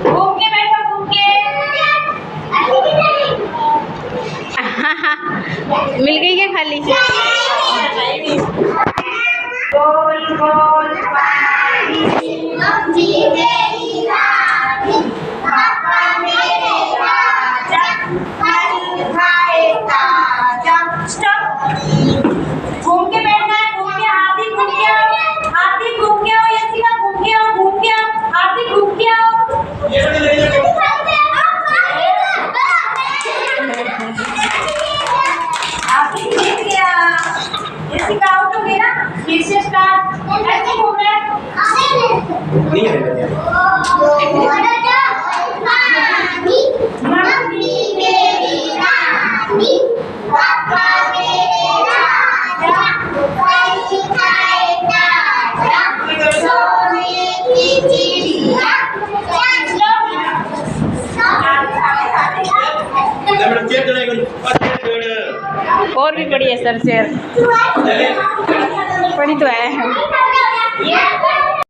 घूम के बैठो, घूम के। मिल गई क्या खाली? गोल गोल पानी मम्मी मेरी रानी, पापा मेरे राजा, फल खाए ताजा। स्टॉप। घूम के बैठना है, घूम के। हाथी घूम के आओ, हाथी घूम के आओ, यशिका घूम के आओ, घूम के आओ, हाथी घूम के आओ। हाथी जीत गया। यशिका आउट हो गई ना, फिर से स्टार्ट। ऐसे घूम रहे हैं। मम्मी मेरी रानी, पापा मेरे राजा, फल खाए ताजा, सोने की चिड़िया। और भी बड़ी है सर शेर, बड़ी तो है।